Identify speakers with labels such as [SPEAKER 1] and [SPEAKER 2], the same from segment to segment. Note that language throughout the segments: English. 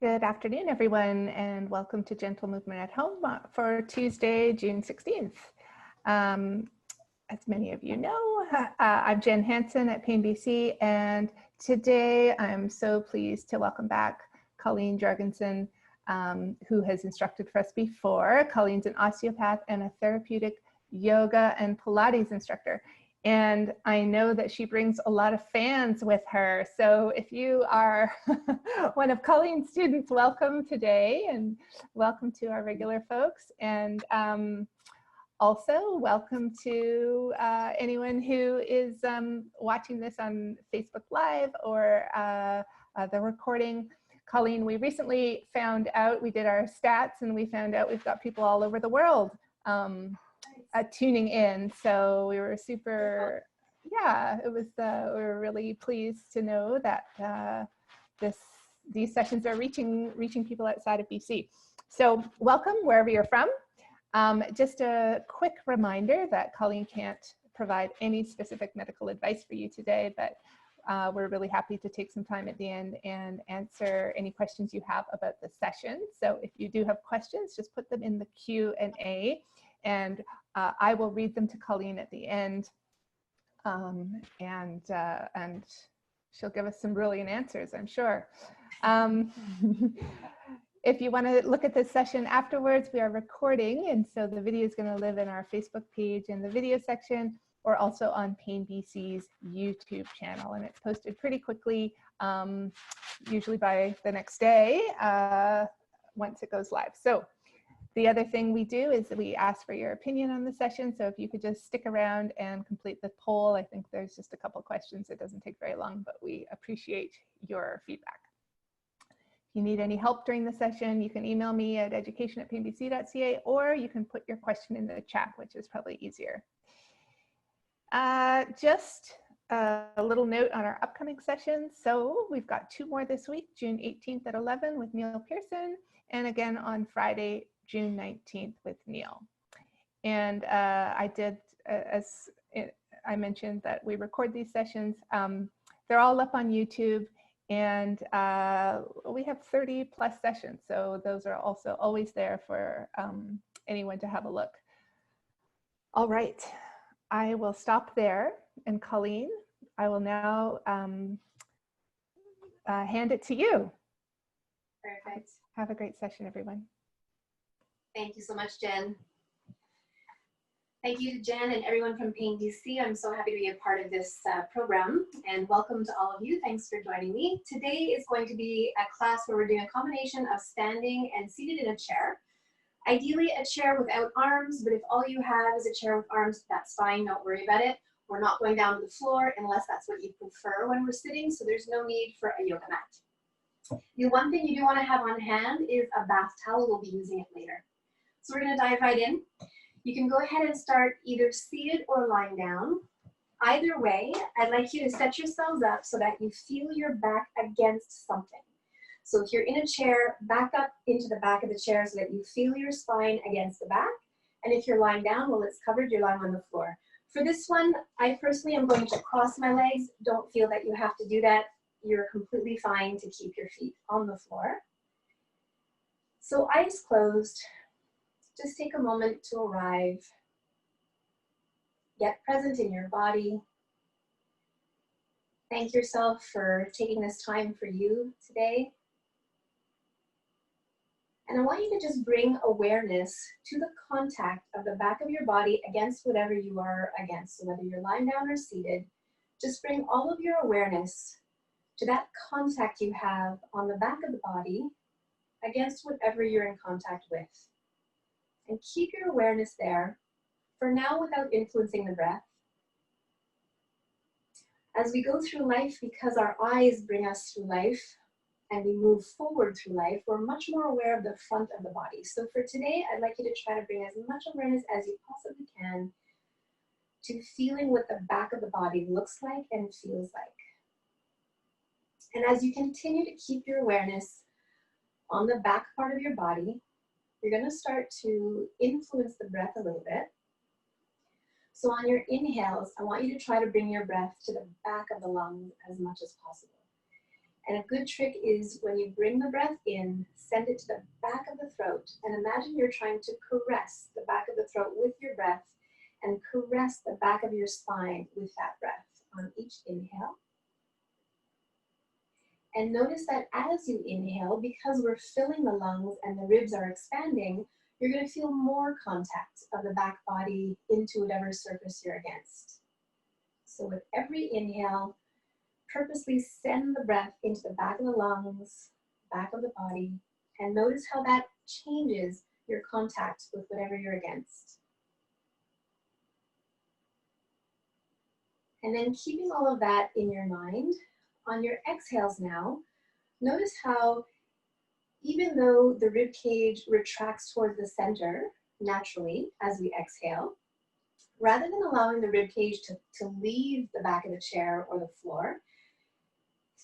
[SPEAKER 1] Good afternoon, everyone, and welcome to Gentle Movement at Home for Tuesday, June 16th. As many of you know, I'm Jen Hansen at Pain BC, and today I'm so pleased to welcome back Colleen Jorgensen, who has instructed for us before. Colleen's an osteopath and a therapeutic yoga and Pilates instructor. And I know that she brings a lot of fans with her. So if you are one of Colleen's students, welcome today and welcome to our regular folks. And also welcome to anyone who is watching this on Facebook Live or the recording. Colleen, we recently found out, we did our stats and we found out we've got people all over the world tuning in, so we were super, yeah, it was, we were really pleased to know that these sessions are reaching people outside of BC. So welcome wherever you're from. Just a quick reminder that Colleen can't provide any specific medical advice for you today, but we're really happy to take some time at the end and answer any questions you have about the session. So if you do have questions, just put them in the Q&A. And I will read them to Colleen at the end, and she'll give us some brilliant answers, I'm sure. If you want to look at this session afterwards, we are recording, and so the video is going to live in our Facebook page in the video section, or also on Pain BC's YouTube channel, and it's posted pretty quickly, usually by the next day once it goes live. So the other thing we do is that we ask for your opinion on the session. So if you could just stick around and complete the poll, I think there's just a couple questions. It doesn't take very long, but we appreciate your feedback. If you need any help during the session, you can email me at education@painbc.ca, or you can put your question in the chat, which is probably easier. Just a little note on our upcoming sessions. So we've got 2 more this week, June 18th at 11 with Neil Pearson, and again on Friday, June 19th with Neil. And I did, as I mentioned, that we record these sessions. They're all up on YouTube, and we have 30+ sessions. So those are also always there for anyone to have a look. All right, I will stop there. And Colleen, I will now hand it to you.
[SPEAKER 2] Perfect.
[SPEAKER 1] Have a great session, everyone.
[SPEAKER 2] Thank you so much, Jen. Thank you to Jen and everyone from Pain BC. I'm so happy to be a part of this program, and welcome to all of you. Thanks for joining me. Today is going to be a class where we're doing a combination of standing and seated in a chair. Ideally a chair without arms, but if all you have is a chair with arms, that's fine, don't worry about it. We're not going down to the floor unless that's what you prefer when we're sitting, so there's no need for a yoga mat. The one thing you do want to have on hand is a bath towel. We'll be using it later. So we're going to dive right in. You can go ahead and start either seated or lying down. Either way, I'd like you to set yourselves up so that you feel your back against something. So if you're in a chair, back up into the back of the chair so that you feel your spine against the back. And if you're lying down, well, it's covered, you're lying on the floor. For this one, I personally am going to cross my legs. Don't feel that you have to do that. You're completely fine to keep your feet on the floor. So eyes closed. Just take a moment to arrive. Get present in your body. Thank yourself for taking this time for you today. And I want you to just bring awareness to the contact of the back of your body against whatever you are against. So whether you're lying down or seated, just bring all of your awareness to that contact you have on the back of the body against whatever you're in contact with. And keep your awareness there for now without influencing the breath. As we go through life, because our eyes bring us through life and we move forward through life, we're much more aware of the front of the body. So for today, I'd like you to try to bring as much awareness as you possibly can to feeling what the back of the body looks like and feels like. And as you continue to keep your awareness on the back part of your body, you're going to start to influence the breath a little bit. So on your inhales, I want you to try to bring your breath to the back of the lungs as much as possible. And a good trick is when you bring the breath in, send it to the back of the throat, and imagine you're trying to caress the back of the throat with your breath and caress the back of your spine with that breath on each inhale. And notice that as you inhale, because we're filling the lungs and the ribs are expanding, you're going to feel more contact of the back body into whatever surface you're against. So with every inhale, purposely send the breath into the back of the lungs, back of the body, and notice how that changes your contact with whatever you're against. And then keeping all of that in your mind, on your exhales now, notice how even though the rib cage retracts towards the center naturally as we exhale, rather than allowing the rib cage to leave the back of the chair or the floor,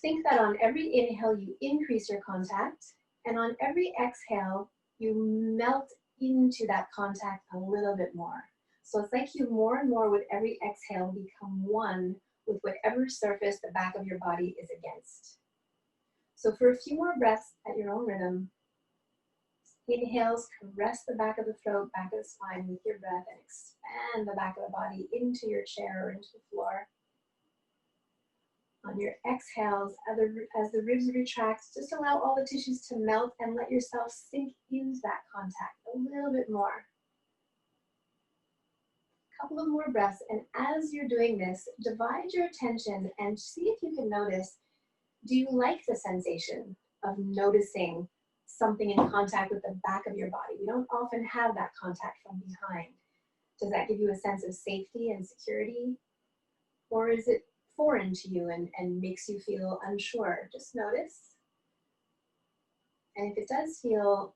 [SPEAKER 2] think that on every inhale you increase your contact, and on every exhale you melt into that contact a little bit more. So it's like you more and more with every exhale become one with whatever surface the back of your body is against. So for a few more breaths at your own rhythm, inhales, caress the back of the throat, back of the spine with your breath, and expand the back of the body into your chair or into the floor. On your exhales, as the ribs retract, just allow all the tissues to melt and let yourself sink into that contact a little bit more. A couple of more breaths, and as you're doing this, divide your attention and see if you can notice, do you like the sensation of noticing something in contact with the back of your body? We don't often have that contact from behind. Does that give you a sense of safety and security? Or is it foreign to you and makes you feel unsure? Just notice. And if it does feel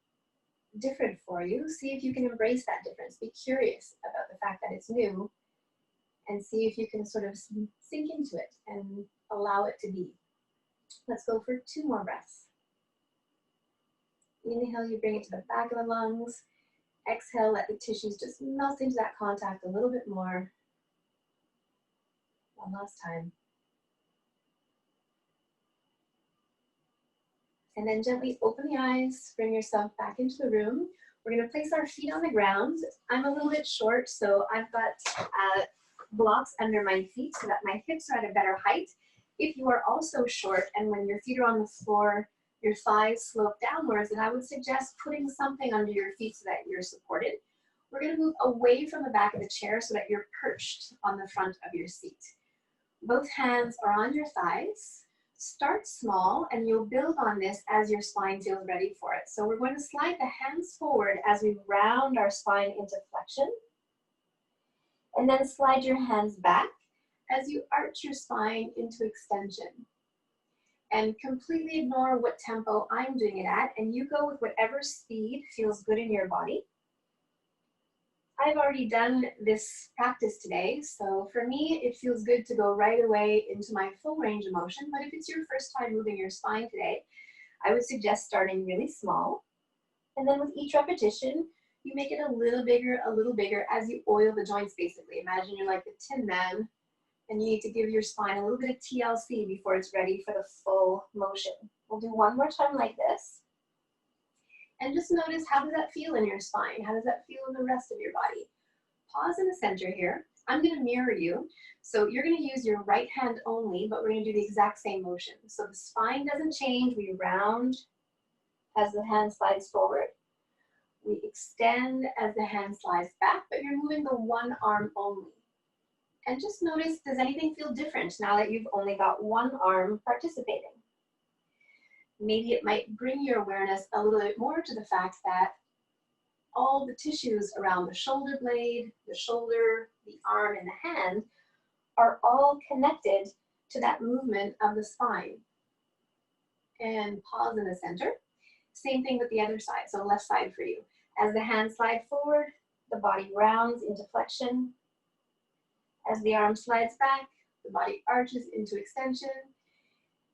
[SPEAKER 2] different for you, see if you can embrace that difference. Be curious about the fact that it's new and see if you can sort of sink into it and allow it to be. Let's go for 2 more breaths. Inhale, you bring it to the back of the lungs. Exhale, let the tissues just melt into that contact a little bit more. One last time. And then gently open the eyes, bring yourself back into the room. We're going to place our feet on the ground. I'm a little bit short, so I've got blocks under my feet so that my hips are at a better height. If you are also short and when your feet are on the floor, your thighs slope downwards, then I would suggest putting something under your feet so that you're supported. We're going to move away from the back of the chair so that you're perched on the front of your seat. Both hands are on your thighs. Start small and you'll build on this as your spine feels ready for it. So we're going to slide the hands forward as we round our spine into flexion. And then slide your hands back as you arch your spine into extension. And completely ignore what tempo I'm doing it at, and you go with whatever speed feels good in your body. I've already done this practice today, so for me, it feels good to go right away into my full range of motion, but if it's your first time moving your spine today, I would suggest starting really small. And then with each repetition, you make it a little bigger as you oil the joints, basically. Imagine you're like the Tin Man, and you need to give your spine a little bit of TLC before it's ready for the full motion. We'll do one more time like this. And just notice, how does that feel in your spine? How does that feel in the rest of your body? Pause in the center here. I'm gonna mirror you. So you're gonna use your right hand only, but we're gonna do the exact same motion. So the spine doesn't change. We round as the hand slides forward. We extend as the hand slides back, but you're moving the one arm only. And just notice, does anything feel different now that you've only got one arm participating? Maybe it might bring your awareness a little bit more to the fact that all the tissues around the shoulder blade, the shoulder, the arm, and the hand are all connected to that movement of the spine. And pause in the center. Same thing with the other side, so left side for you. As the hands slide forward, the body rounds into flexion. As the arm slides back, the body arches into extension.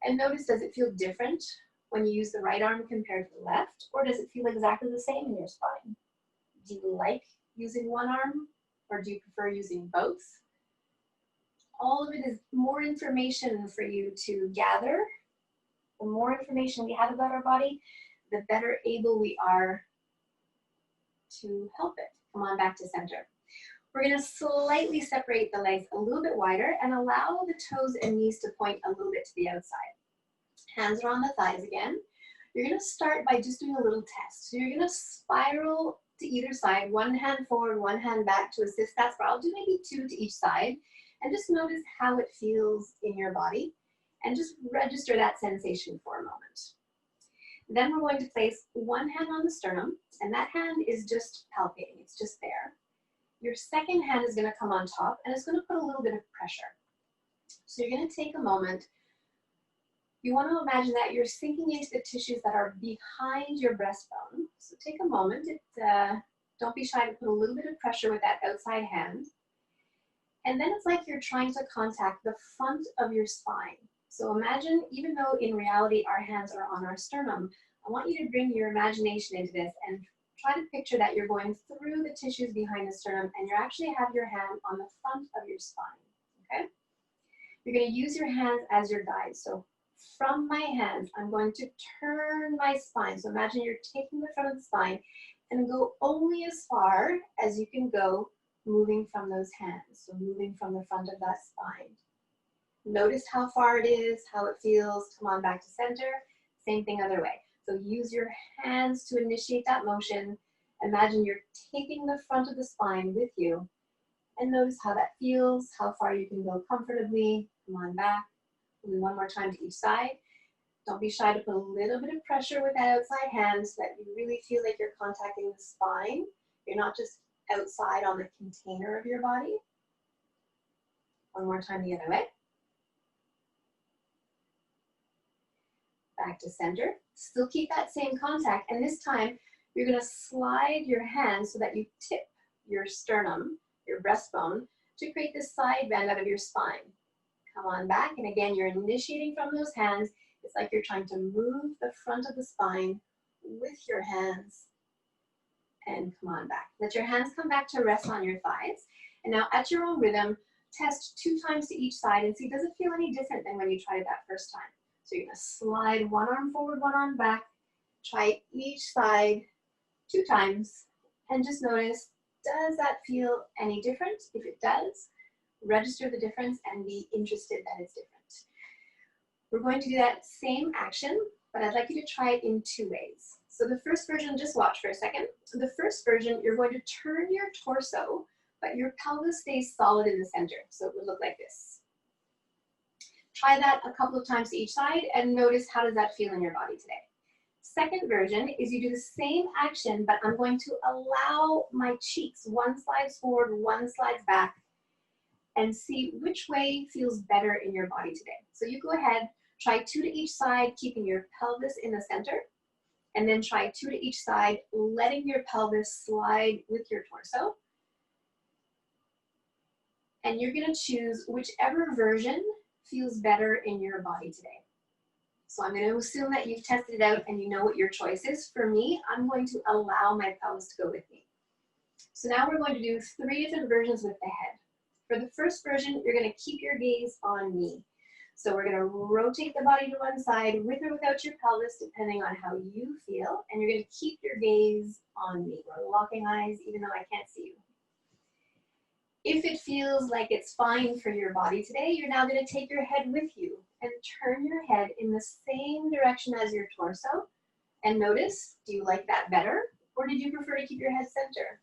[SPEAKER 2] And notice, does it feel different when you use the right arm compared to the left, or does it feel exactly the same in your spine? Do you like using one arm, or do you prefer using both? All of it is more information for you to gather, The more information we have about our body, the better able we are to help it. Come on back to center. We're going to slightly separate the legs a little bit wider and allow the toes and knees to point a little bit to the outside. Hands are on the thighs again. You're going to start by just doing a little test. So you're going to spiral to either side, one hand forward, one hand back to assist that spiral. Do maybe 2 to each side, and just notice how it feels in your body, and just register that sensation for a moment. Then we're going to place one hand on the sternum, and that hand is just palpating, it's just there. Your second hand is going to come on top, and it's going to put a little bit of pressure. So you're going to take a moment. You want to imagine that you're sinking into the tissues that are behind your breastbone. So take a moment. Don't be shy to put a little bit of pressure with that outside hand. And then it's like you're trying to contact the front of your spine. So imagine, even though in reality our hands are on our sternum, I want you to bring your imagination into this and try to picture that you're going through the tissues behind the sternum and you actually have your hand on the front of your spine, okay? You're going to use your hands as your guide. So from my hands, I'm going to turn my spine. So imagine you're taking the front of the spine and go only as far as you can go, moving from those hands. So moving from the front of that spine. Notice how far it is, how it feels. Come on back to center. Same thing other way. So use your hands to initiate that motion. Imagine you're taking the front of the spine with you. And notice how that feels, how far you can go comfortably. Come on back. We'll do one more time to each side. Don't be shy to put a little bit of pressure with that outside hand so that you really feel like you're contacting the spine. You're not just outside on the container of your body. One more time the other way. Back to center. Still keep that same contact, and this time you're going to slide your hands so that you tip your sternum, your breastbone, to create this side bend out of your spine. Come on back, and again, you're initiating from those hands. It's like you're trying to move the front of the spine with your hands, and come on back. Let your hands come back to rest on your thighs, and now at your own rhythm, test 2 times to each side and see, does it feel any different than when you tried it that first time? So you're going to slide one arm forward, one arm back. Try each side 2 times and just notice, does that feel any different? If it does, register the difference and be interested that it's different. We're going to do that same action, but I'd like you to try it in 2 ways. So the first version, just watch for a second. The first version, you're going to turn your torso, but your pelvis stays solid in the center. So it would look like this. Try that a couple of times to each side and notice, how does that feel in your body today? Second version is you do the same action, but I'm going to allow my cheeks, one slides forward, one slides back, and see which way feels better in your body today. So you go ahead, try 2 to each side, keeping your pelvis in the center, and then try 2 to each side, letting your pelvis slide with your torso. And you're going to choose whichever version feels better in your body today. So I'm going to assume that you've tested it out and you know what your choice is. For me, I'm going to allow my pelvis to go with me. So now we're going to do 3 different versions with the head. For the first version, you're going to keep your gaze on me. So we're going to rotate the body to one side with or without your pelvis, depending on how you feel. And you're going to keep your gaze on me. We're locking eyes, even though I can't see you. If it feels like it's fine for your body today, you're now going to take your head with you and turn your head in the same direction as your torso. And notice, do you like that better? Or did you prefer to keep your head center?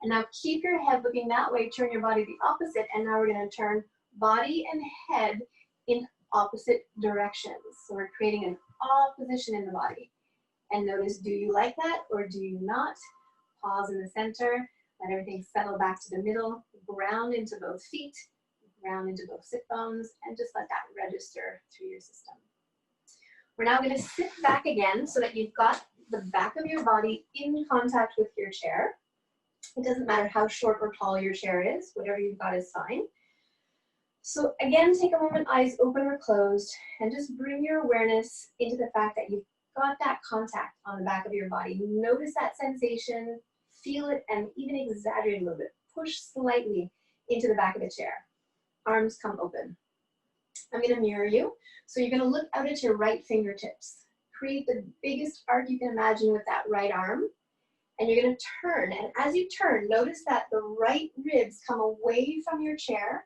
[SPEAKER 2] And now keep your head looking that way, turn your body the opposite, and now we're going to turn body and head in opposite directions. So we're creating an opposition in the body. And notice, do you like that or do you not? Pause in the center. Let everything settle back to the middle, ground into both feet, ground into both sit bones, and just let that register through your system. We're now going to sit back again so that you've got the back of your body in contact with your chair. It doesn't matter how short or tall your chair is, whatever you've got is fine. So again, take a moment, eyes open or closed, and just bring your awareness into the fact that you've got that contact on the back of your body. Notice that sensation. Feel it and even exaggerate a little bit. Push slightly into the back of the chair. Arms come open. I'm going to mirror you. So you're going to look out at your right fingertips. Create the biggest arc you can imagine with that right arm. And you're going to turn. And as you turn, notice that the right ribs come away from your chair.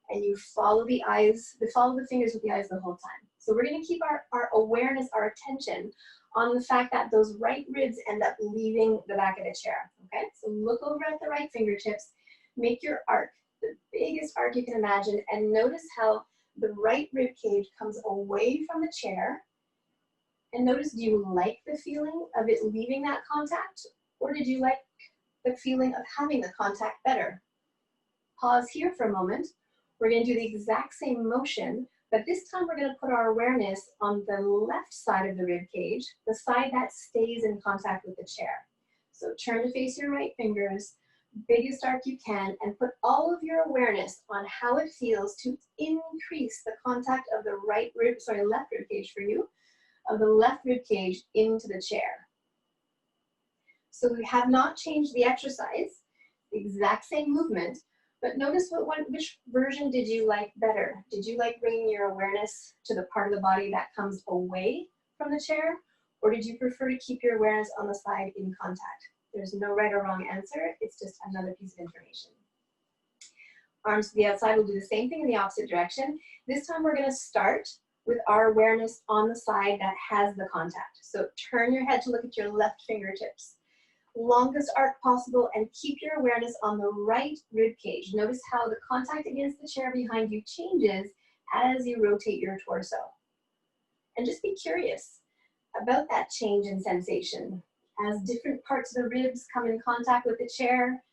[SPEAKER 2] And you follow the eyes, follow the fingers with the eyes the whole time. So we're going to keep our awareness, our attention on the fact that those right ribs end up leaving the back of the chair. Okay, so look over at the right fingertips, make your arc, the biggest arc you can imagine, and notice how the right rib cage comes away from the chair. And notice, do you like the feeling of it leaving that contact, or did you like the feeling of having the contact better? Pause here for a moment. We're going to do the exact same motion, but this time we're going to put our awareness on the left side of the rib cage, the side that stays in contact with the chair. So turn to face your right fingers, biggest arc you can, and put all of your awareness on how it feels to increase the contact of the left rib cage for you, of the left rib cage into the chair. So we have not changed the exercise, the exact same movement, but notice which version did you like better? Did you like bringing your awareness to the part of the body that comes away from the chair? Or did you prefer to keep your awareness on the side in contact? There's no right or wrong answer. It's just another piece of information. Arms to the outside, we'll do the same thing in the opposite direction. This time we're going to start with our awareness on the side that has the contact. So turn your head to look at your left fingertips. Longest arc possible, and keep your awareness on the right rib cage. Notice how the contact against the chair behind you changes as you rotate your torso. And just be curious about that change in sensation. As different parts of the ribs come in contact with the chair,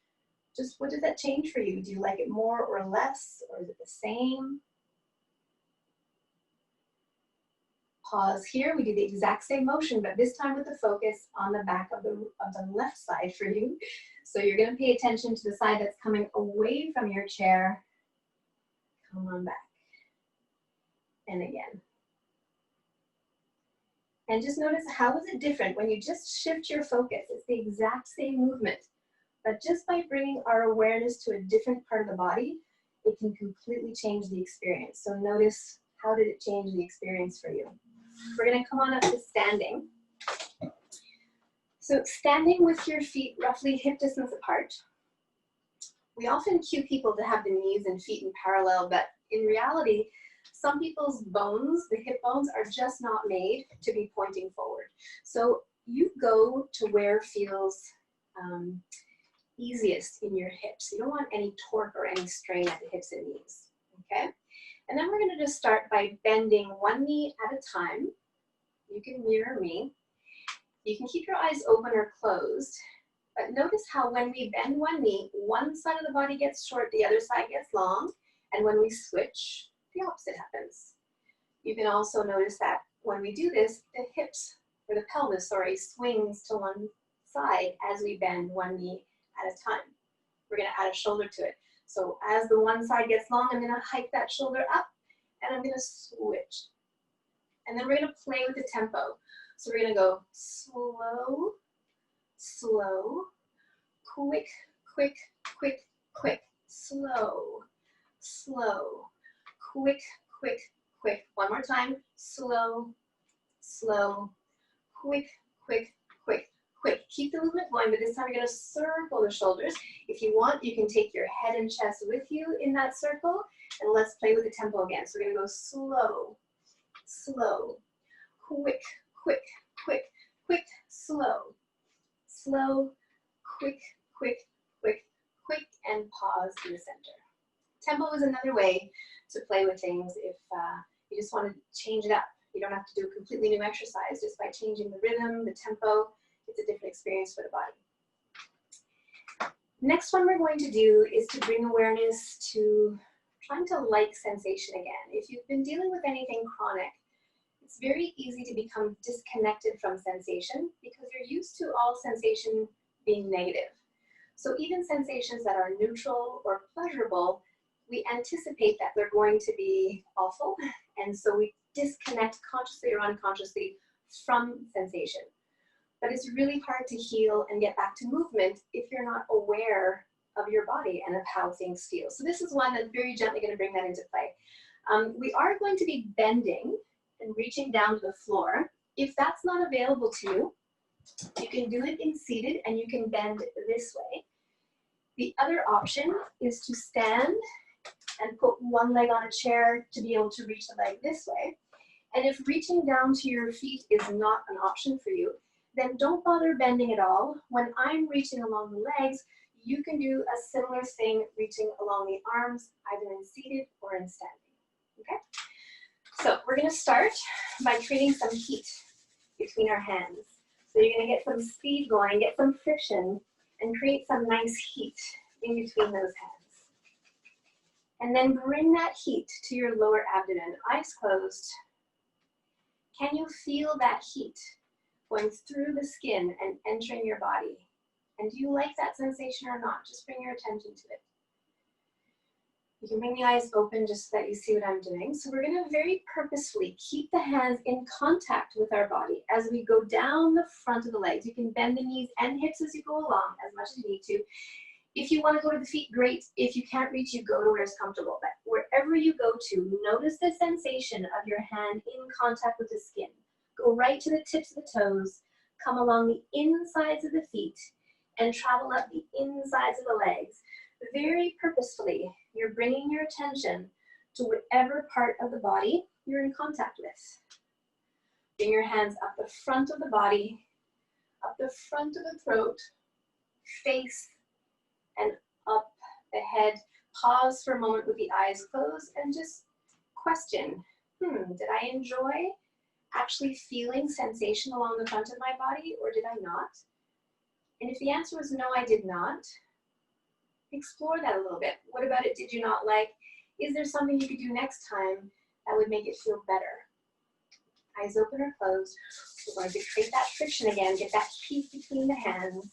[SPEAKER 2] just what does that change for you? Do you like it more or less, or is it the same? Pause here. We do the exact same motion, but this time with the focus on the back of the left side for you. So you're going to pay attention to the side that's coming away from your chair. Come on back. And again. And just notice, how is it different when you just shift your focus? It's the exact same movement, but just by bringing our awareness to a different part of the body, it can completely change the experience. So notice, how did it change the experience for you? We're going to come on up to standing. So standing with your feet roughly hip distance apart. We often cue people to have the knees and feet in parallel, but in reality, some people's bones, the hip bones, are just not made to be pointing forward. So you go to where feels easiest in your hips. You don't want any torque or any strain at the hips and knees, okay? And then we're going to just start by bending one knee at a time. You can mirror me. You can keep your eyes open or closed, but notice how when we bend one knee, one side of the body gets short, the other side gets long, and when we switch, the opposite happens. You can also notice that when we do this, the hips, or the pelvis, swings to one side as we bend one knee at a time. We're going to add a shoulder to it. So as the one side gets long, I'm going to hike that shoulder up, and I'm going to switch. And then we're going to play with the tempo. So we're going to go slow, slow, quick, quick, quick, quick, slow, slow, quick, quick, quick. One more time. Slow, slow, quick, quick, quick, quick. Keep the movement going, but this time you're going to circle the shoulders. If you want, you can take your head and chest with you in that circle, and let's play with the tempo again. So we're going to go slow, slow, quick, quick, quick, quick, slow, slow, quick, quick, quick, quick, and pause in the center. Tempo is another way to play with things if you just want to change it up. You don't have to do a completely new exercise. Just by changing the rhythm, the tempo, it's a different experience for the body. Next one we're going to do is to bring awareness to trying to like sensation again. If you've been dealing with anything chronic, it's very easy to become disconnected from sensation because you're used to all sensation being negative. So even sensations that are neutral or pleasurable, we anticipate that they're going to be awful, and so we disconnect consciously or unconsciously from sensation. But it's really hard to heal and get back to movement if you're not aware of your body and of how things feel. So this is one that's very gently going to bring that into play. We are going to be bending and reaching down to the floor. If that's not available to you, you can do it in seated and you can bend this way. The other option is to stand and put one leg on a chair to be able to reach the leg this way. And if reaching down to your feet is not an option for you, then don't bother bending at all. When I'm reaching along the legs, you can do a similar thing, reaching along the arms, either in seated or in standing, okay? So we're gonna start by creating some heat between our hands. So you're gonna get some speed going, get some friction, and create some nice heat in between those hands. And then bring that heat to your lower abdomen, eyes closed. Can you feel that heat going through the skin and entering your body? And do you like that sensation or not? Just bring your attention to it. You can bring the eyes open just so that you see what I'm doing. So we're gonna very purposefully keep the hands in contact with our body as we go down the front of the legs. You can bend the knees and hips as you go along as much as you need to. If you want to go to the feet, great. If you can't reach, you go to where it's comfortable. But wherever you go to, notice the sensation of your hand in contact with the skin. Go right to the tips of the toes, come along the insides of the feet, and travel up the insides of the legs. Very purposefully, you're bringing your attention to whatever part of the body you're in contact with. Bring your hands up the front of the body, up the front of the throat, face, and up the head. Pause for a moment with the eyes closed and just question, did I enjoy actually feeling sensation along the front of my body, or did I not? And if the answer was no, I did not, explore that a little bit. What about it did you not like? Is there something you could do next time that would make it feel better? Eyes open or closed. We're going to create that friction again, get that heat between the hands.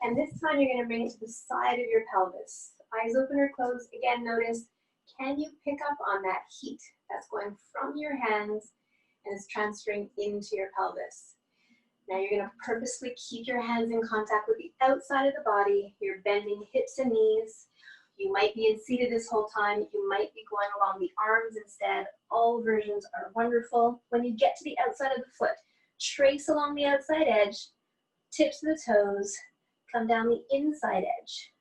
[SPEAKER 2] And this time you're going to bring it to the side of your pelvis. Eyes open or closed. Again, notice, can you pick up on that heat that's going from your hands and is transferring into your pelvis? Now you're going to purposely keep your hands in contact with the outside of the body. You're bending hips and knees. You might be in seated this whole time. You might be going along the arms instead. All versions are wonderful. When you get to the outside of the foot, trace along the outside edge, tips of the toes, come down the inside edge.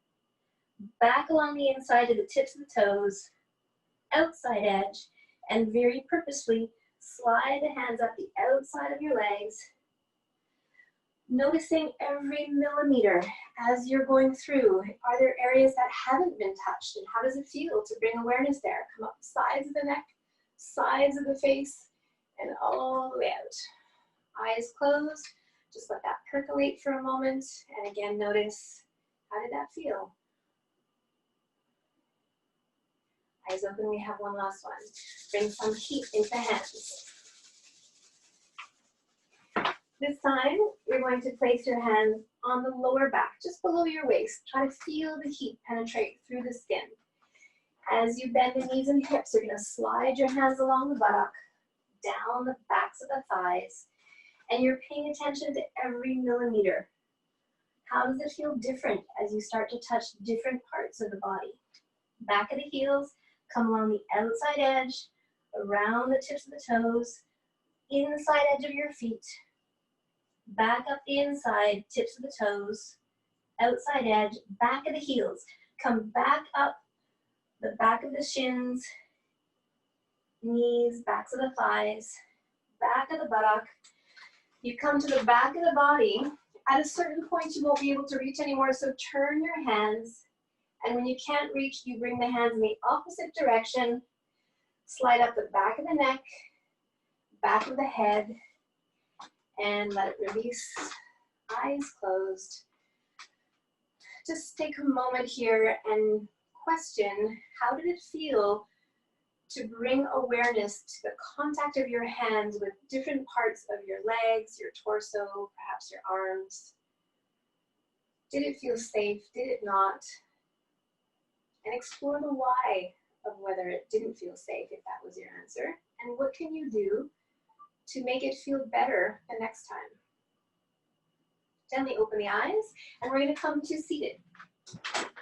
[SPEAKER 2] Back along the inside to the tips of the toes, outside edge, and very purposefully slide the hands up the outside of your legs, noticing every millimeter as you're going through. Are there areas that haven't been touched, and how does it feel to bring awareness there? Come up the sides of the neck, sides of the face, and all the way out. Eyes closed. Just let that percolate for a moment. And again, notice, how did that feel? Eyes open, we have one last one. Bring some heat into the hands. This time, you're going to place your hands on the lower back, just below your waist. Try to feel the heat penetrate through the skin. As you bend the knees and hips, you're going to slide your hands along the buttock, down the backs of the thighs, and you're paying attention to every millimeter. How does it feel different as you start to touch different parts of the body? Back of the heels, come along the outside edge, around the tips of the toes, inside edge of your feet, back up the inside, tips of the toes, outside edge, back of the heels. Come back up the back of the shins, knees, backs of the thighs, back of the buttock. You come to the back of the body. At a certain point, you won't be able to reach anymore, so turn your hands. And when you can't reach, you bring the hands in the opposite direction. Slide up the back of the neck, back of the head, and let it release. Eyes closed. Just take a moment here and question, how did it feel to bring awareness to the contact of your hands with different parts of your legs, your torso, perhaps your arms? Did it feel safe? Did it not? And explore the why of whether it didn't feel safe, if that was your answer. And what can you do to make it feel better the next time? Gently open the eyes, and we're going to come to seated.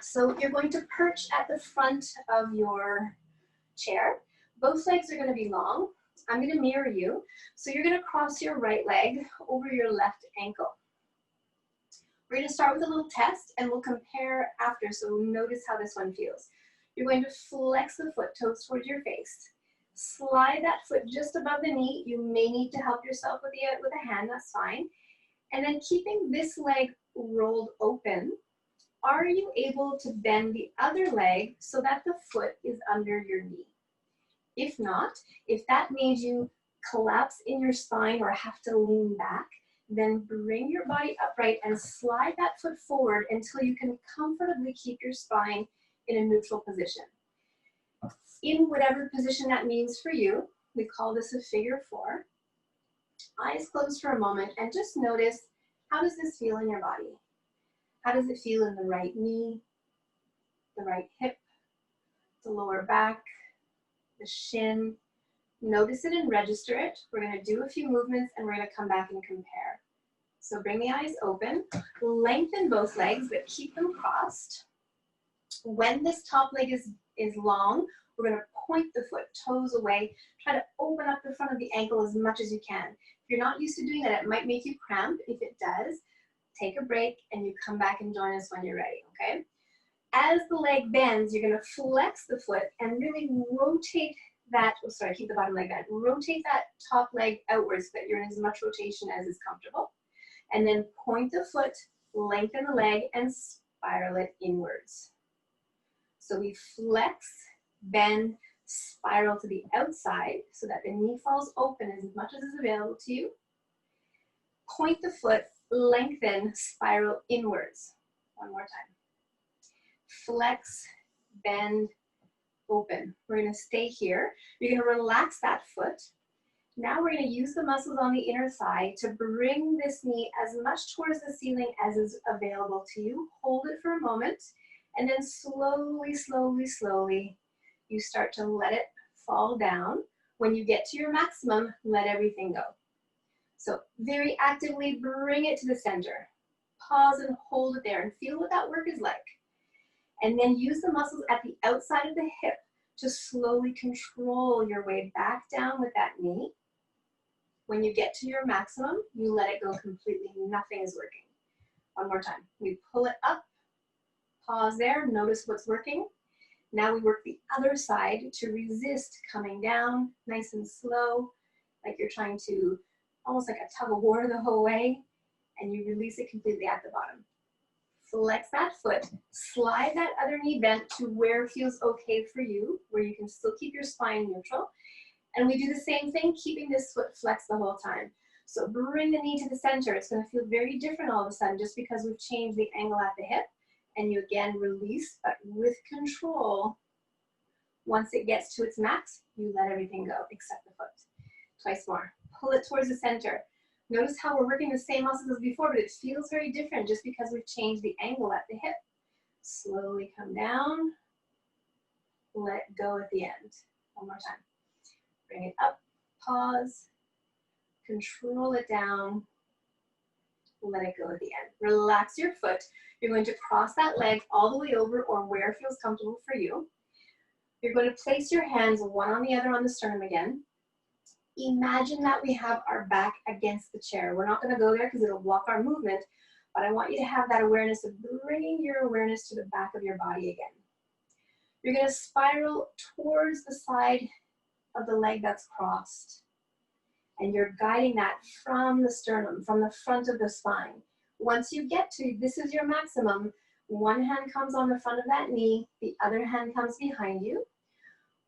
[SPEAKER 2] So you're going to perch at the front of your chair. Both legs are going to be long. I'm going to mirror you. So you're going to cross your right leg over your left ankle. We're going to start with a little test and we'll compare after, so notice how this one feels. You're going to flex the foot, toes towards your face. Slide that foot just above the knee. You may need to help yourself with a hand, that's fine. And then keeping this leg rolled open, are you able to bend the other leg so that the foot is under your knee? If not, if that made you collapse in your spine or have to lean back, then bring your body upright and slide that foot forward until you can comfortably keep your spine in a neutral position. In whatever position that means for you, we call this a figure 4. Eyes closed for a moment and just notice, how does this feel in your body? How does it feel in the right knee, the right hip, the lower back, the shin? Notice it and register it. We're going to do a few movements and we're going to come back and compare. So bring the eyes open, lengthen both legs, but keep them crossed. When this top leg is long, we're going to point the foot, toes away. Try to open up the front of the ankle as much as you can. If you're not used to doing that, it might make you cramp. If it does, take a break and you come back and join us when you're ready, okay? As the leg bends, you're going to flex the foot and really rotate that, oh sorry, keep the bottom leg bent. Rotate that top leg outwards so that you're in as much rotation as is comfortable. And then point the foot, lengthen the leg, and spiral it inwards. So we flex, bend, spiral to the outside so that the knee falls open as much as is available to you. Point the foot, lengthen, spiral inwards. One more time. Flex, bend, open. We're going to stay here. You're going to relax that foot. Now we're going to use the muscles on the inner thigh to bring this knee as much towards the ceiling as is available to you. Hold it for a moment, and then slowly, slowly, slowly, you start to let it fall down. When you get to your maximum, let everything go. So very actively bring it to the center. Pause and hold it there and feel what that work is like. And then use the muscles at the outside of the hip to slowly control your way back down with that knee. When you get to your maximum, you let it go completely. Nothing is working. One more time. We pull it up, pause there, notice what's working. Now we work the other side to resist coming down nice and slow, like you're trying to, almost like a tug of war the whole way, and you release it completely at the bottom. Flex that foot, slide that other knee bent to where it feels okay for you, where you can still keep your spine neutral. And we do the same thing, keeping this foot flexed the whole time. So bring the knee to the center. It's going to feel very different all of a sudden just because we've changed the angle at the hip. And you again release, but with control. Once it gets to its max, you let everything go except the foot. Twice more. Pull it towards the center. Notice how we're working the same muscles as before, but it feels very different just because we've changed the angle at the hip. Slowly come down. Let go at the end. One more time. Bring it up, pause, control it down, let it go at the end. Relax your foot. You're going to cross that leg all the way over or where it feels comfortable for you. You're going to place your hands one on the other on the sternum again. Imagine that we have our back against the chair. We're not going to go there because it'll block our movement, but I want you to have that awareness of bringing your awareness to the back of your body again. You're going to spiral towards the side of the leg that's crossed. And you're guiding that from the sternum, from the front of the spine. Once you get to, this is your maximum, one hand comes on the front of that knee, the other hand comes behind you.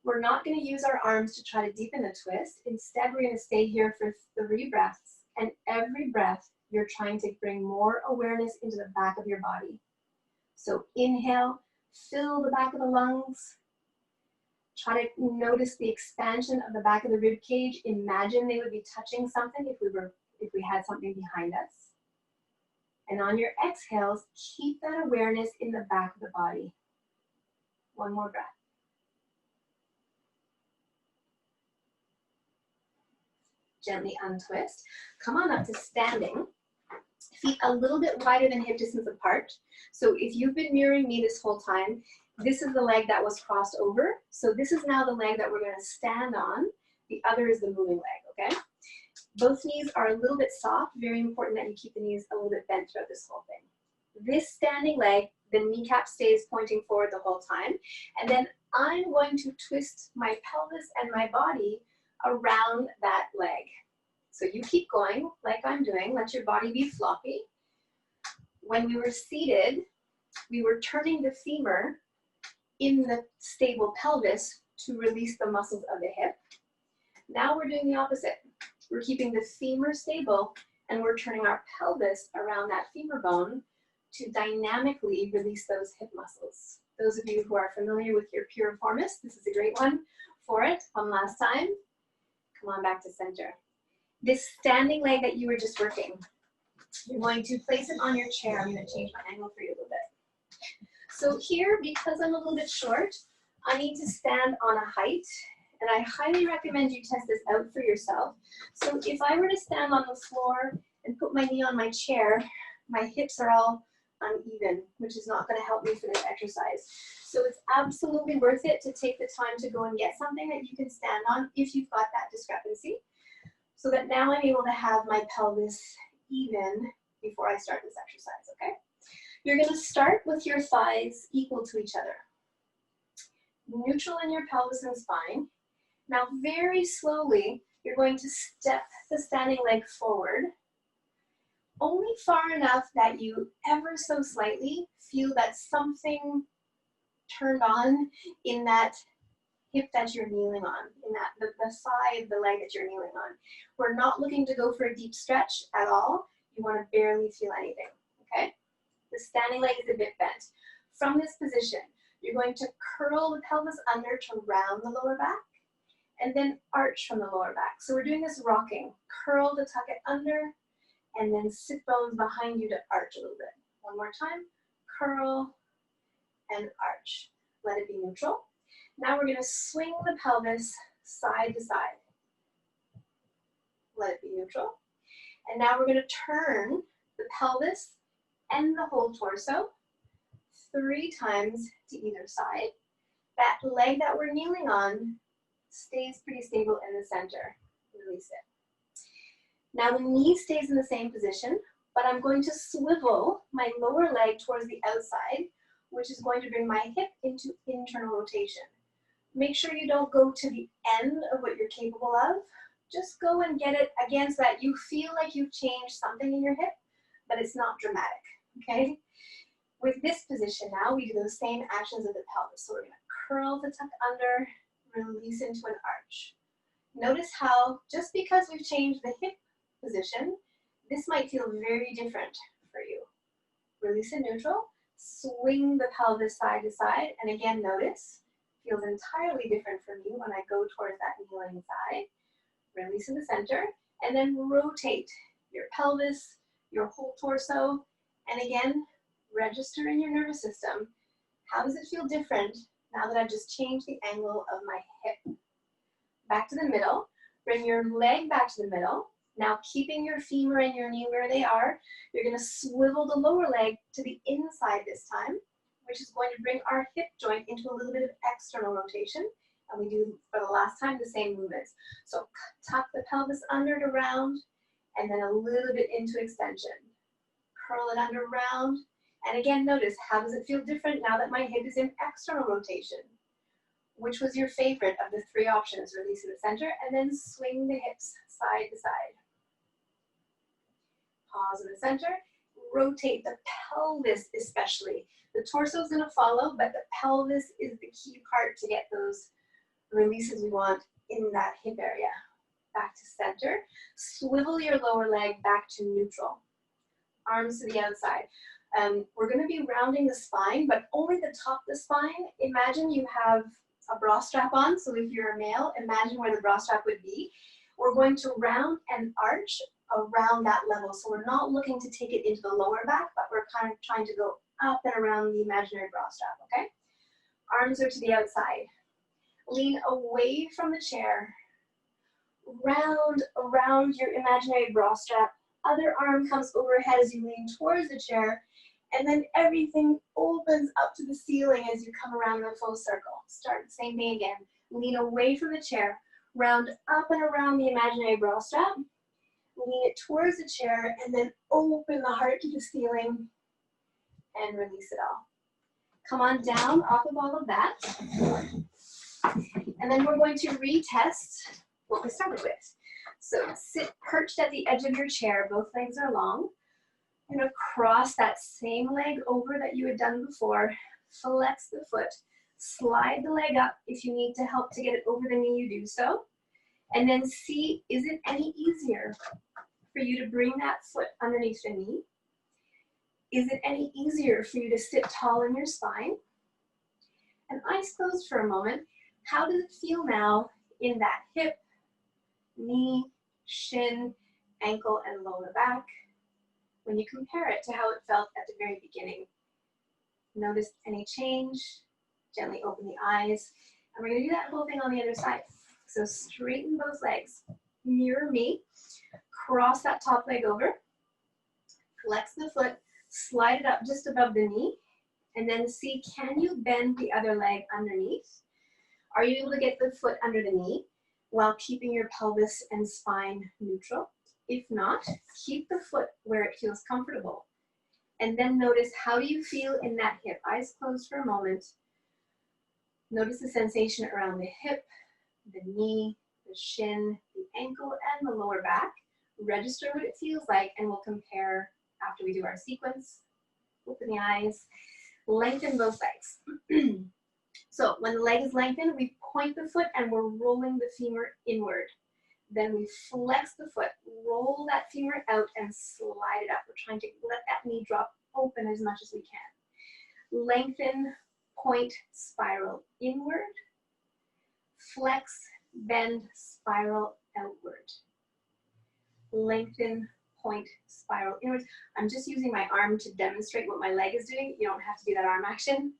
[SPEAKER 2] We're not going to use our arms to try to deepen the twist. Instead, we're going to stay here for 3 breaths. And every breath, you're trying to bring more awareness into the back of your body. So inhale, fill the back of the lungs. Try to notice the expansion of the back of the rib cage. Imagine they would be touching something if we had something behind us. And on your exhales, keep that awareness in the back of the body. One more breath. Gently untwist. Come on up to standing. Feet a little bit wider than hip distance apart. So if you've been mirroring me this whole time, this is the leg that was crossed over. So this is now the leg that we're going to stand on. The other is the moving leg, okay? Both knees are a little bit soft. Very important that you keep the knees a little bit bent throughout this whole thing. This standing leg, the kneecap stays pointing forward the whole time. And then I'm going to twist my pelvis and my body around that leg. So you keep going like I'm doing. Let your body be floppy. When we were seated, we were turning the femur in the stable pelvis to release the muscles of the hip. Now we're doing the opposite. We're keeping the femur stable and we're turning our pelvis around that femur bone to dynamically release those hip muscles. Those of you who are familiar with your piriformis, this is a great one for it. One last time. Come on back to center. This standing leg that you were just working, you're going to place it on your chair. I'm going to change my angle for you a little bit. So here, because I'm a little bit short, I need to stand on a height. And I highly recommend you test this out for yourself. So if I were to stand on the floor and put my knee on my chair, my hips are all uneven, which is not going to help me for this exercise. So it's absolutely worth it to take the time to go and get something that you can stand on if you've got that discrepancy, so that now I'm able to have my pelvis even before I start this exercise, okay? You're going to start with your thighs equal to each other. Neutral in your pelvis and spine. Now, very slowly, you're going to step the standing leg forward, only far enough that you ever so slightly feel that something turned on in that hip that you're kneeling on, in that the thigh of the leg that you're kneeling on. We're not looking to go for a deep stretch at all. You want to barely feel anything, okay? The standing leg is a bit bent. From this position, you're going to curl the pelvis under to round the lower back, and then arch from the lower back. So we're doing this rocking. Curl to tuck it under, and then sit bones behind you to arch a little bit. One more time. Curl and arch. Let it be neutral. Now we're going to swing the pelvis side to side. Let it be neutral. And now we're going to turn the pelvis and the whole torso 3 times to either side. That leg that we're kneeling on stays pretty stable in the center. Release it. Now the knee stays in the same position, but I'm going to swivel my lower leg towards the outside, which is going to bring my hip into internal rotation. Make sure you don't go to the end of what you're capable of. Just go and get it against that. You feel like you've changed something in your hip, but it's not dramatic, okay? With this position now, we do those same actions of the pelvis. So we're going to curl the tuck under, release into an arch. Notice how just because we've changed the hip position, this might feel very different for you. Release in neutral, swing the pelvis side to side, and again notice, feels entirely different for me when I go towards that kneeling side. Release in the center, and then rotate your pelvis, your whole torso, and again, register in your nervous system. How does it feel different now that I've just changed the angle of my hip? Back to the middle. Bring your leg back to the middle. Now keeping your femur and your knee where they are, you're going to swivel the lower leg to the inside this time, which is going to bring our hip joint into a little bit of external rotation. And we do, for the last time, the same movements. So tuck the pelvis under to round, and then a little bit into extension. Curl it under, round. And again, notice, how does it feel different now that my hip is in external rotation? Which was your favorite of the 3 options? Release in the center, and then swing the hips side to side. Pause in the center. Rotate the pelvis especially. The torso is going to follow, but the pelvis is the key part to get those releases we want in that hip area. Back to center. Swivel your lower leg back to neutral. Arms to the outside. We're going to be rounding the spine, but only the top of the spine. Imagine you have a bra strap on, so if you're a male, imagine where the bra strap would be. We're going to round and arch around that level, so we're not looking to take it into the lower back, but we're kind of trying to go up and around the imaginary bra strap, okay? Arms are to the outside. Lean away from the chair. Round around your imaginary bra strap other arm comes overhead as you lean towards the chair, and then everything opens up to the ceiling as you come around in a full circle. Start the same thing again. Lean away from the chair, round up and around the imaginary bra strap, lean it towards the chair, and then open the heart to the ceiling and release it all. Come on down off of all of that. And then we're going to retest what we started with. So sit perched at the edge of your chair, both legs are long. You're gonna cross that same leg over that you had done before, flex the foot, slide the leg up. If you need to help to get it over the knee, you do so. And then see, is it any easier for you to bring that foot underneath the knee? Is it any easier for you to sit tall in your spine? And eyes closed for a moment. How does it feel now in that hip, knee, shin, ankle, and lower back when you compare it to how it felt at the very beginning? Notice any change. Gently open the eyes. And we're going to do that whole thing on the other side. So straighten both legs. Mirror me. Cross that top leg over. Flex the foot. Slide it up just above the knee. And then see, can you bend the other leg underneath? Are you able to get the foot under the knee while keeping your pelvis and spine neutral? If not, keep the foot where it feels comfortable. And then notice, how do you feel in that hip? Eyes closed for a moment. Notice the sensation around the hip, the knee, the shin, the ankle, and the lower back. Register what it feels like, and we'll compare after we do our sequence. Open the eyes, lengthen both legs. So when the leg is lengthened, we point the foot and we're rolling the femur inward. Then we flex the foot, roll that femur out and slide it up. We're trying to let that knee drop open as much as we can. Lengthen, point, spiral inward. Flex, bend, spiral outward. Lengthen, point, spiral inwards. I'm just using my arm to demonstrate what my leg is doing. You don't have to do that arm action,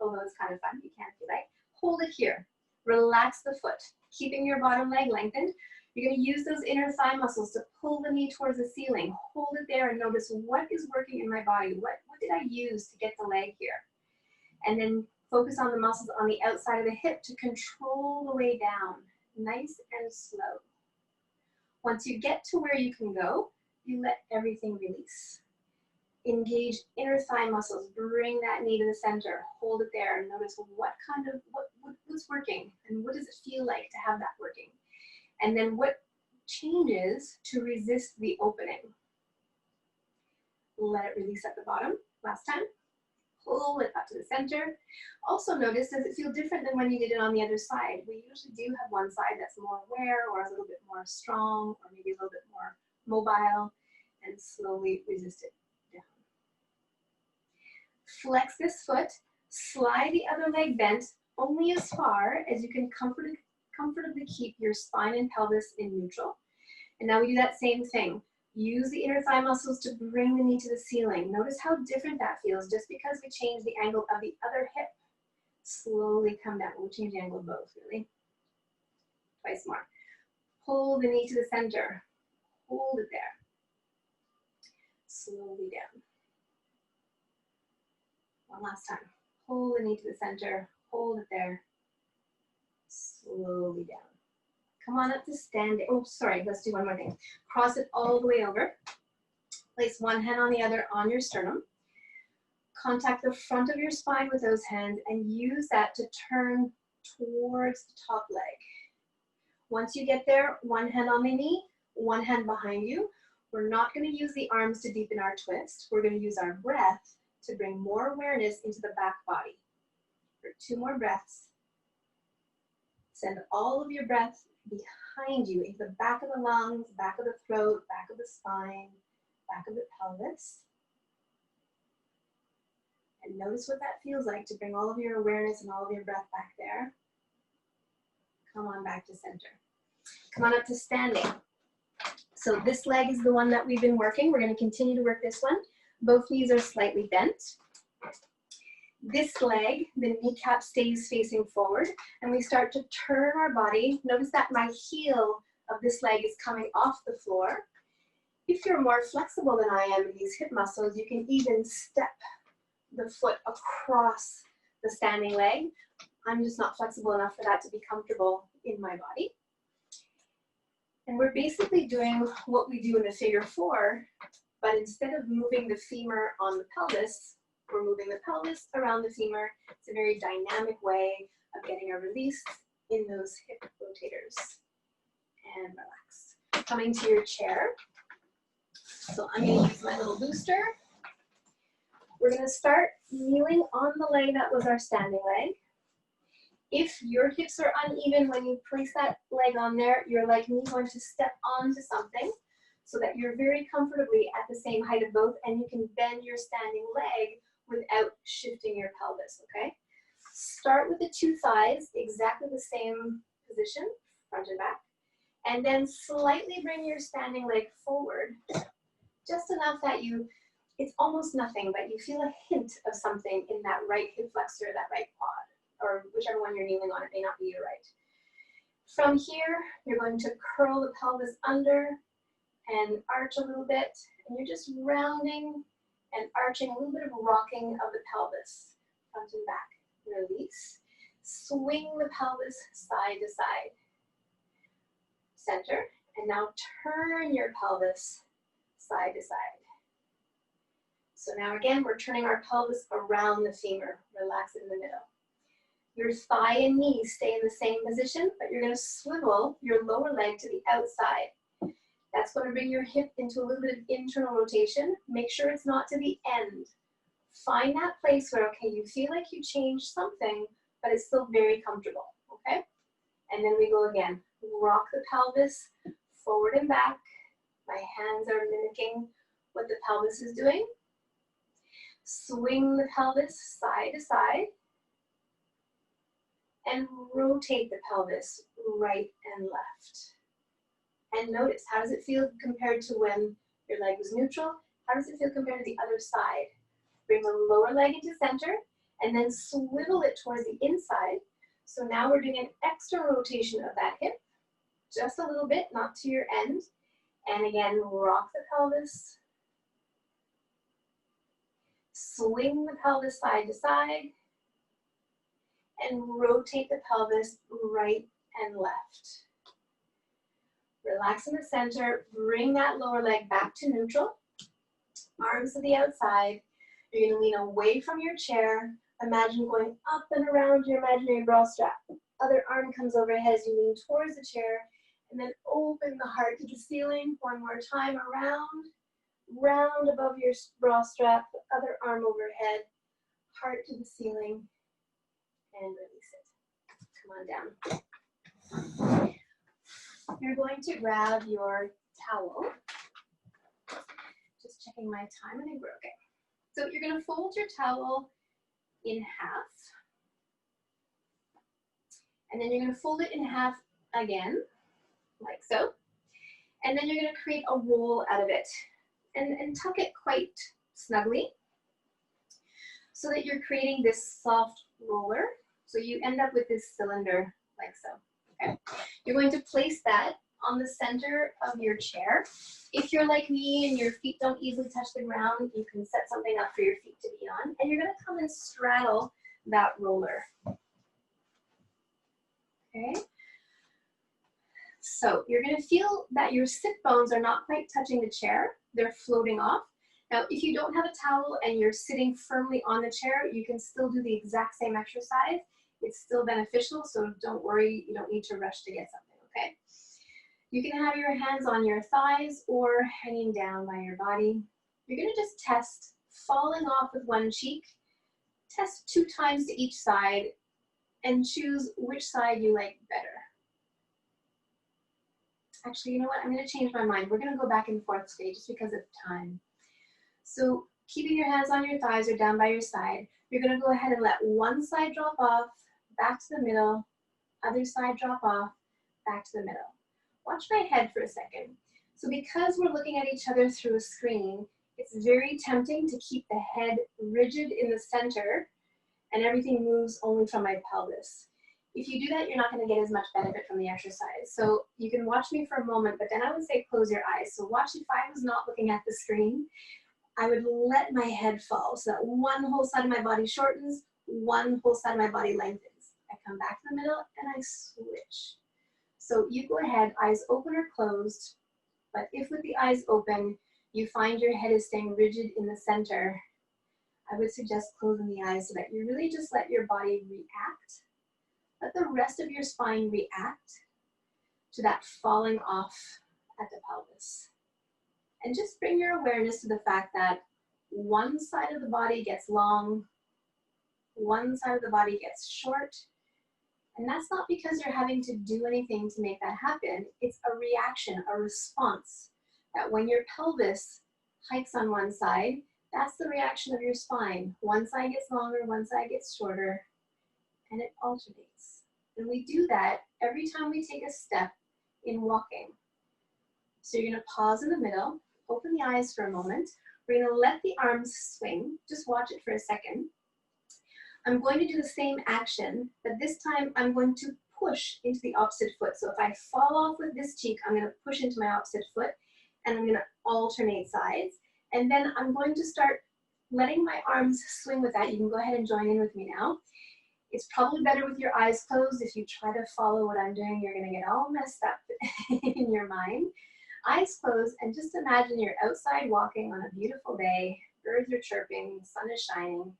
[SPEAKER 2] although it's kind of fun. You can if you like. Hold it here. Relax the foot, keeping your bottom leg lengthened. You're going to use those inner thigh muscles to pull the knee towards the ceiling. Hold it there and notice, what is working in my body? What did I use to get the leg here? And then focus on the muscles on the outside of the hip to control the way down, nice and slow. Once you get to where you can go, you let everything release. Engage inner thigh muscles, bring that knee to the center, hold it there, and notice what's working and what does it feel like to have that working. And then what changes to resist the opening. Let it release at the bottom. Last time. Pull it up to the center. Also notice, does it feel different than when you did it on the other side? We usually do have one side that's more aware or a little bit more strong or maybe a little bit more mobile, and slowly resist it down. Flex this foot, slide the other leg bent only as far as you can comfortably keep your spine and pelvis in neutral. And now we do that same thing. Use the inner thigh muscles to bring the knee to the ceiling. Notice how different that feels just because we change the angle of the other hip. Slowly come down. We'll change the angle of both, really. Twice more. Pull the knee to the center. Hold it there. Slowly down. One last time. Pull the knee to the center. Hold it there. Slowly down. Come on up to standing. Oh, sorry, let's do one more thing. Cross it all the way over. Place one hand on the other on your sternum. Contact the front of your spine with those hands and use that to turn towards the top leg. Once you get there, one hand on the knee, one hand behind you. We're not going to use the arms to deepen our twist. We're going to use our breath to bring more awareness into the back body. For 2 more breaths. Send all of your breath behind you into the back of the lungs, back of the throat, back of the spine, back of the pelvis. And notice what that feels like to bring all of your awareness and all of your breath back there. Come on back to center. Come on up to standing. So this leg is the one that we've been working. We're going to continue to work this one. Both knees are slightly bent. This leg, the kneecap stays facing forward, and we start to turn our body. Notice that my heel of this leg is coming off the floor, If you're more flexible than I am in these hip muscles, you can even step the foot across the standing leg. I'm just not flexible enough for that to be comfortable in my body. And we're basically doing what we do in the figure 4, but instead of moving the femur on the pelvis, we're moving the pelvis around the femur. It's a very dynamic way of getting a release in those hip rotators. And relax. Coming to your chair. So I'm going to use my little booster. We're going to start kneeling on the leg that was our standing leg. If your hips are uneven when you place that leg on there, you're like me going to step onto something so that you're very comfortably at the same height of both, and you can bend your standing leg without shifting your pelvis, okay? Start with the 2 thighs, exactly the same position, front and back, and then slightly bring your standing leg forward, just enough that it's almost nothing, but you feel a hint of something in that right hip flexor, that right quad, or whichever one you're kneeling on, it may not be your right. From here, you're going to curl the pelvis under and arch a little bit, and you're just rounding and arching, a little bit of rocking of the pelvis, front and back. Release. Swing the pelvis side to side. Center, and now turn your pelvis side to side. So now again, we're turning our pelvis around the femur. Relax it in the middle. Your thigh and knee stay in the same position, but you're going to swivel your lower leg to the outside. That's going to bring your hip into a little bit of internal rotation. Make sure it's not to the end. Find that place where, okay, you feel like you changed something, but it's still very comfortable, okay? And then we go again. Rock the pelvis forward and back. My hands are mimicking what the pelvis is doing. Swing the pelvis side to side. And rotate the pelvis right and left. And notice, how does it feel compared to when your leg was neutral? How does it feel compared to the other side? Bring the lower leg into center and then swivel it towards the inside. So now we're doing an extra rotation of that hip, just a little bit, not to your end. And again, rock the pelvis. Swing the pelvis side to side. And rotate the pelvis right and left. Relax in the center, bring that lower leg back to neutral. Arms to the outside. You're going to lean away from your chair. Imagine going up and around your imaginary bra strap. Other arm comes overhead as you lean towards the chair, and then open the heart to the ceiling. One more time, around, round above your bra strap, other arm overhead, heart to the ceiling, and release it. Come on down. You're going to grab your towel. Just checking my time, I think we're okay. So you're going to fold your towel in half. And then you're going to fold it in half again, like so. And then you're going to create a roll out of it. And tuck it quite snugly so that you're creating this soft roller. So you end up with this cylinder like so. Okay. You're going to place that on the center of your chair. If you're like me and your feet don't easily touch the ground, you can set something up for your feet to be on. And you're going to come and straddle that roller. Okay. So you're going to feel that your sit bones are not quite touching the chair. They're floating off. Now, if you don't have a towel and you're sitting firmly on the chair, you can still do the exact same exercise. It's still beneficial, so don't worry, you don't need to rush to get something, okay? You can have your hands on your thighs or hanging down by your body. You're gonna just test falling off with one cheek. Test 2 times to each side and choose which side you like better. Actually, you know what? I'm gonna change my mind. We're gonna go back and forth today just because of time. So keeping your hands on your thighs or down by your side, you're gonna go ahead and let one side drop off, back to the middle, other side drop off, back to the middle. Watch my head for a second. So because we're looking at each other through a screen, it's very tempting to keep the head rigid in the center and everything moves only from my pelvis. If you do that, you're not going to get as much benefit from the exercise. So you can watch me for a moment, but then I would say close your eyes. So watch, if I was not looking at the screen, I would let my head fall so that one whole side of my body shortens, one whole side of my body lengthens. I come back to the middle and I switch. So you go ahead, eyes open or closed, but if with the eyes open, you find your head is staying rigid in the center, I would suggest closing the eyes so that you really just let your body react. Let the rest of your spine react to that falling off at the pelvis. And just bring your awareness to the fact that one side of the body gets long, one side of the body gets short. And that's not because you're having to do anything to make that happen. It's a reaction, a response. That when your pelvis hikes on one side, that's the reaction of your spine. One side gets longer, one side gets shorter, and it alternates. And we do that every time we take a step in walking. So you're gonna pause in the middle, open the eyes for a moment. We're gonna let the arms swing. Just watch it for a second. I'm going to do the same action, but this time I'm going to push into the opposite foot. So if I fall off with this cheek, I'm gonna push into my opposite foot, and I'm gonna alternate sides. And then I'm going to start letting my arms swing with that. You can go ahead and join in with me now. It's probably better with your eyes closed. If you try to follow what I'm doing, you're gonna get all messed up in your mind. Eyes closed, and just imagine you're outside walking on a beautiful day, birds are chirping, the sun is shining.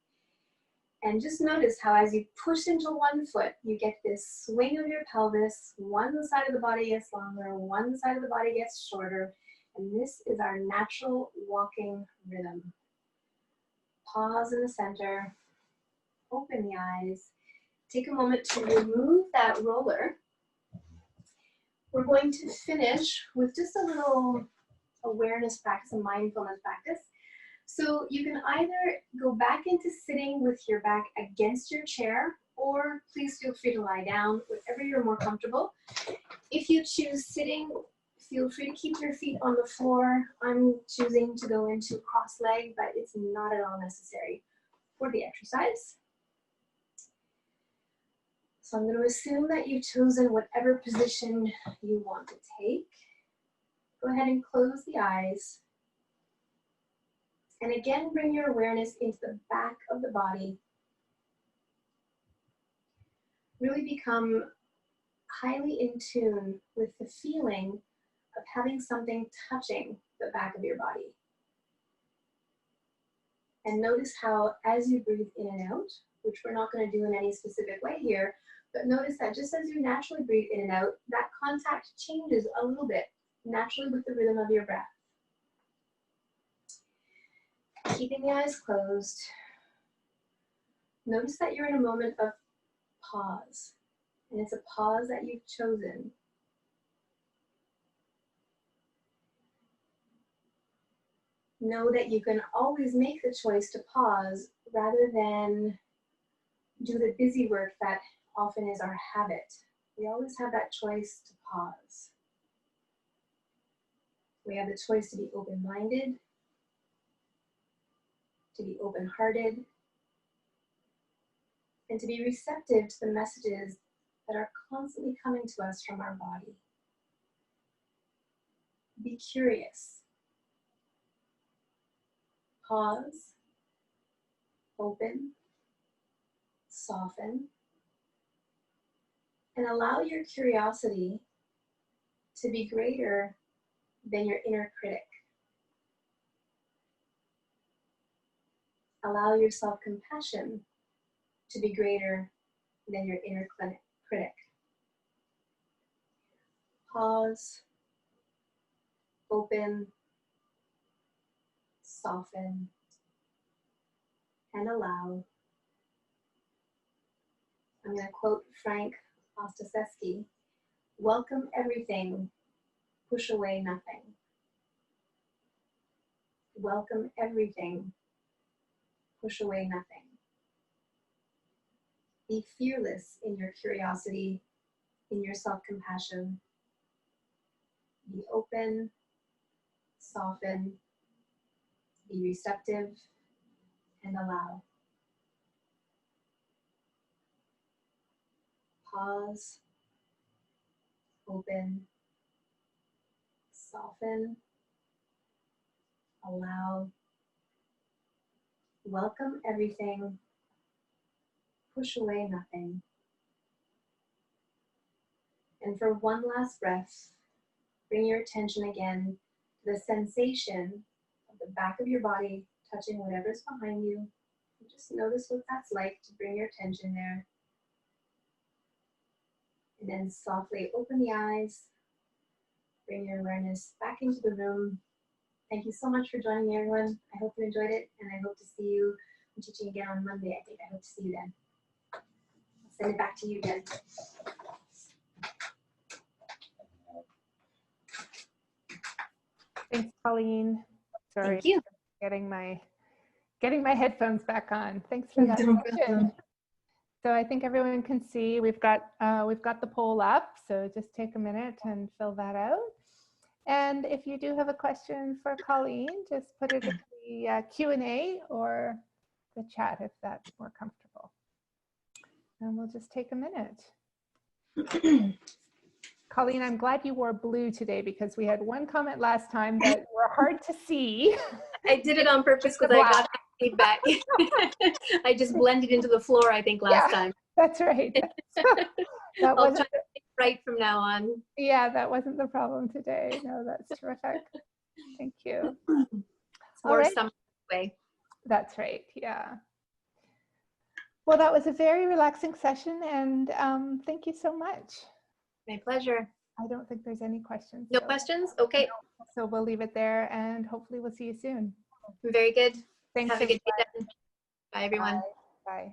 [SPEAKER 2] And just notice how as you push into one foot, you get this swing of your pelvis. One side of the body gets longer, one side of the body gets shorter. And this is our natural walking rhythm. Pause in the center, open the eyes. Take a moment to remove that roller. We're going to finish with just a little awareness practice, a mindfulness practice. So you can either go back into sitting with your back against your chair, or please feel free to lie down, whatever you're more comfortable. If you choose sitting, feel free to keep your feet on the floor. I'm choosing to go into cross leg, but it's not at all necessary for the exercise. So I'm going to assume that you've chosen whatever position you want to take. Go ahead and close the eyes. And again, bring your awareness into the back of the body. Really become highly in tune with the feeling of having something touching the back of your body. And notice how as you breathe in and out, which we're not going to do in any specific way here, but notice that just as you naturally breathe in and out, that contact changes a little bit naturally with the rhythm of your breath. Keeping the eyes closed, notice that you're in a moment of pause, and it's a pause that you've chosen. Know that you can always make the choice to pause rather than do the busy work that often is our habit. We always have that choice to pause. We have the choice to be open-minded, to be open-hearted, and to be receptive to the messages that are constantly coming to us from our body. Be curious. Pause, open, soften, and allow your curiosity to be greater than your inner critic. Allow your self-compassion to be greater than your inner critic. Pause, open, soften, and allow. I'm going to quote Frank Ostaseski, "Welcome everything, push away nothing." Welcome everything, push away nothing. Be fearless in your curiosity, in your self-compassion. Be open, soften, be receptive, and allow. pause, open, soften, allow, welcome everything, push away nothing. And for one last breath, bring your attention again to the sensation of the back of your body touching whatever's behind you. Just notice what that's like to bring your attention there. And then softly open the eyes, bring your awareness back into the room. Thank you so much for joining me, everyone. I hope you enjoyed it, and I hope to see you. I'm teaching again on Monday, I think. I hope to see you then. I'll send it back to you, Jen.
[SPEAKER 1] Thanks, Colleen. Sorry,
[SPEAKER 2] Thank you.
[SPEAKER 1] getting my headphones back on. Thanks for that session. So I think everyone can see we've got the poll up. So just take a minute and fill that out. And if you do have a question for Colleen, just put it in the Q&A or the chat if that's more comfortable. And we'll just take a minute. Colleen, I'm glad you wore blue today because we had one comment last time that were hard to see.
[SPEAKER 2] I did it on purpose because I got feedback. I just blended into the floor, I think, last time.
[SPEAKER 1] That's right. That
[SPEAKER 2] I'll try to think right from now on.
[SPEAKER 1] Yeah, that wasn't the problem today. No, that's terrific. Thank you.
[SPEAKER 2] It's more summer way.
[SPEAKER 1] That's right. Yeah. Well, that was a very relaxing session, and thank you so much.
[SPEAKER 2] My pleasure.
[SPEAKER 1] I don't think there's any questions.
[SPEAKER 2] No questions? Okay.
[SPEAKER 1] So we'll leave it there, and hopefully we'll see you soon.
[SPEAKER 2] Very good.
[SPEAKER 1] Thanks.
[SPEAKER 2] Have a good day. Bye, everyone.
[SPEAKER 1] Bye. Bye.